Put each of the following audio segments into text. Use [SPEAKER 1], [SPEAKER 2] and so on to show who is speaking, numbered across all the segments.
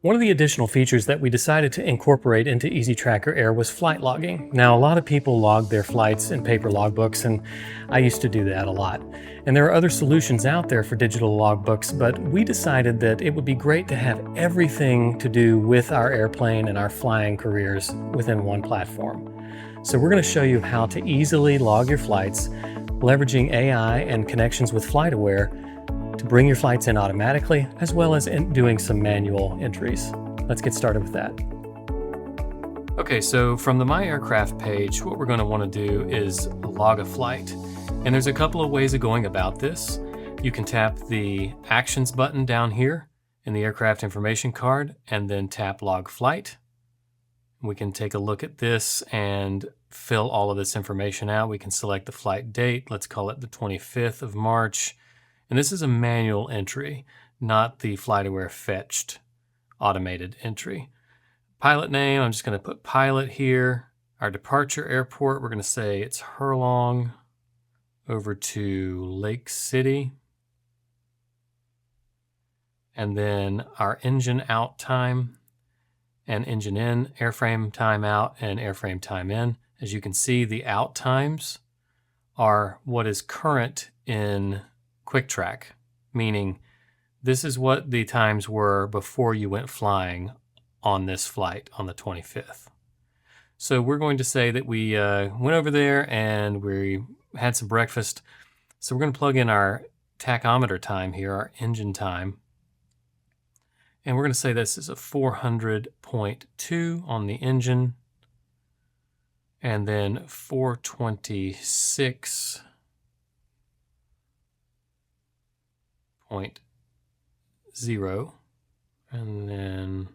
[SPEAKER 1] One of the additional features that we decided to incorporate into EZTracker Air was flight logging. Now, a lot of people log their flights in paper logbooks, and I used to do that a lot. And there are other solutions out there for digital logbooks, but we decided that it would be great to have everything to do with our airplane and our flying careers within one platform. So we're going to show you how to easily log your flights, leveraging AI and connections with FlightAware to bring your flights in automatically, as well as doing some manual entries. Let's get started with that. Okay, so from the My Aircraft page, what we're going to want to do is log a flight. And there's a couple of ways of going about this. You can tap the Actions button down here in the aircraft information card and then tap Log Flight. We can take a look at this and fill all of this information out. We can select the flight date. Let's call it the 25th of March. And this is a manual entry, not the FlightAware fetched automated entry. Pilot name, I'm just going to put pilot here. Our departure airport, we're going to say it's Hurlong over to Lake City. And then our engine out time and engine in, airframe time out and airframe time in. As you can see, the out times are what is current in QuickTrack, meaning this is what the times were before you went flying on this flight on the 25th. So we're going to say that we went over there and we had some breakfast. So we're going to plug in our tachometer time here, our engine time. And we're going to say this is a 400.2 on the engine, and then 426.0, and then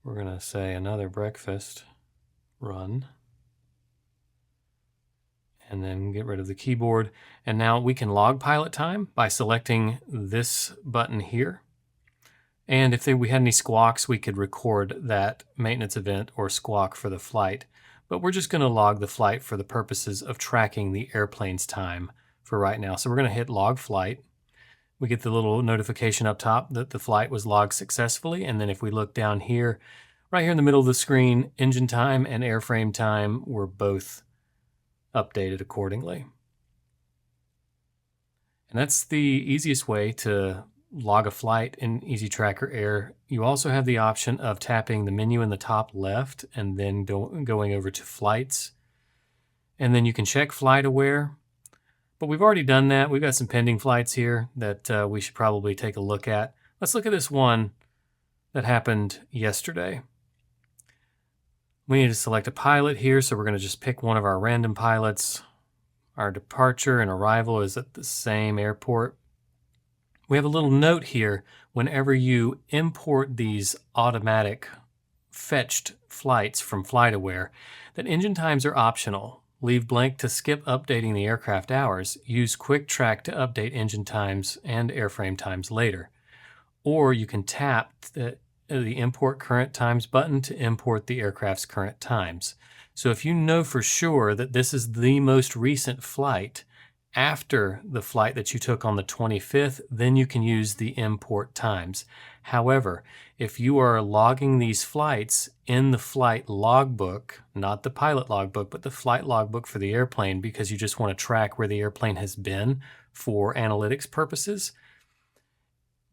[SPEAKER 1] we're going to say another breakfast run, and then get rid of the keyboard. And now we can log pilot time by selecting this button here. And if we had any squawks, we could record that maintenance event or squawk for the flight. But we're just going to log the flight for the purposes of tracking the airplane's time for right now. So we're going to hit log flight. We get the little notification up top that the flight was logged successfully. And then if we look down here, right here in the middle of the screen, engine time and airframe time were both updated accordingly. And that's the easiest way to log a flight in EZTracker Air. You also have the option of tapping the menu in the top left and then going over to flights. And then you can check FlightAware. But we've already done that. We've got some pending flights here that we should probably take a look at. Let's look at this one that happened yesterday. We need to select a pilot here, so we're going to just pick one of our random pilots. Our departure and arrival is at the same airport. We have a little note here. Whenever you import these automatic fetched flights from FlightAware, that engine times are optional. Leave blank to skip updating the aircraft hours. Use QuickTrack to update engine times and airframe times later. Or you can tap the Import Current Times button to import the aircraft's current times. So if you know for sure that this is the most recent flight after the flight that you took on the 25th, then you can use the import times. However, if you are logging these flights in the flight logbook, not the pilot logbook, but the flight logbook for the airplane, because you just want to track where the airplane has been for analytics purposes,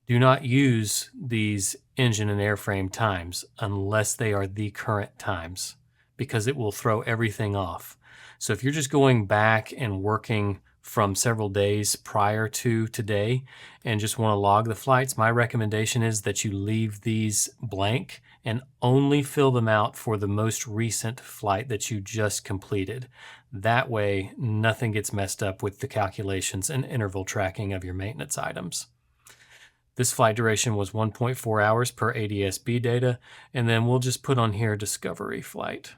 [SPEAKER 1] do not use these engine and airframe times unless they are the current times, because it will throw everything off. So if you're just going back and working from several days prior to today and just want to log the flights, my recommendation is that you leave these blank and only fill them out for the most recent flight that you just completed. That way, nothing gets messed up with the calculations and interval tracking of your maintenance items. This flight duration was 1.4 hours per ADS-B data, and then we'll just put on here Discovery Flight.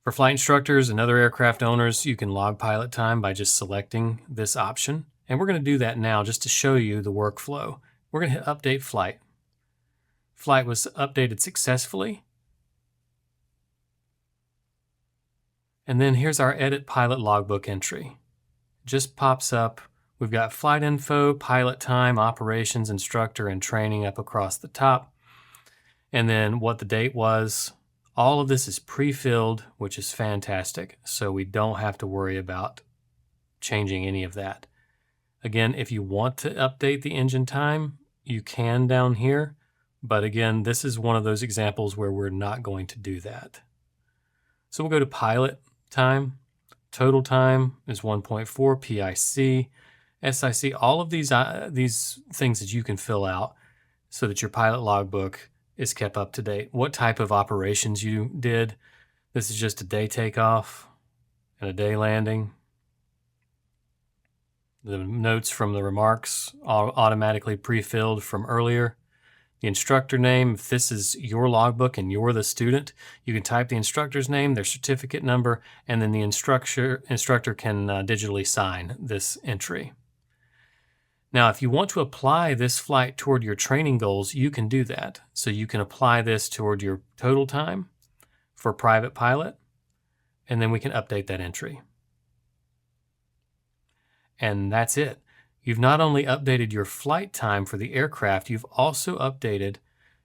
[SPEAKER 1] For flight instructors and other aircraft owners, you can log pilot time by just selecting this option. And we're going to do that now just to show you the workflow. We're going to hit Update Flight. Flight was updated successfully. And then here's our Edit Pilot Logbook entry. Just pops up We've got flight info, pilot time, operations, instructor, and training up across the top. And then what the date was. All of this is pre-filled, which is fantastic. So we don't have to worry about changing any of that. Again, if you want to update the engine time, you can down here. But again, this is one of those examples where we're not going to do that. So we'll go to pilot time. Total time is 1.4, PIC, SIC, all of these things that you can fill out so that your pilot logbook is kept up to date. What type of operations you did. This is just a day takeoff and a day landing. The notes from the remarks are automatically pre-filled from earlier. The instructor name, if this is your logbook and you're the student, you can type the instructor's name, their certificate number, and then the instructor can digitally sign this entry. Now, if you want to apply this flight toward your training goals, you can do that. So you can apply this toward your total time for private pilot, and then we can update that entry. And that's it. You've not only updated your flight time for the aircraft, you've also updated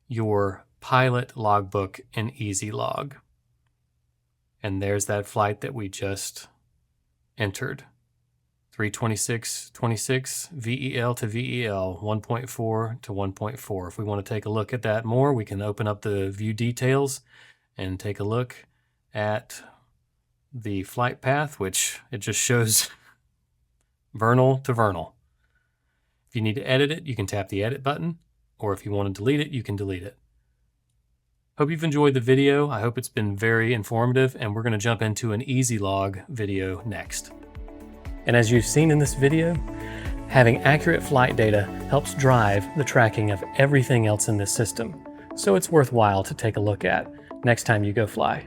[SPEAKER 1] your pilot logbook in EZlog. And there's that flight that we just entered. 326.26 VEL to VEL, 1.4 to 1.4. If we want to take a look at that more, we can open up the view details and take a look at the flight path, which it just shows vernal to vernal. If you need to edit it, you can tap the edit button, or if you want to delete it, you can delete it. Hope you've enjoyed the video. I hope it's been very informative, and we're going to jump into an EZlog video next. And as you've seen in this video, having accurate flight data helps drive the tracking of everything else in this system, so it's worthwhile to take a look at next time you go fly.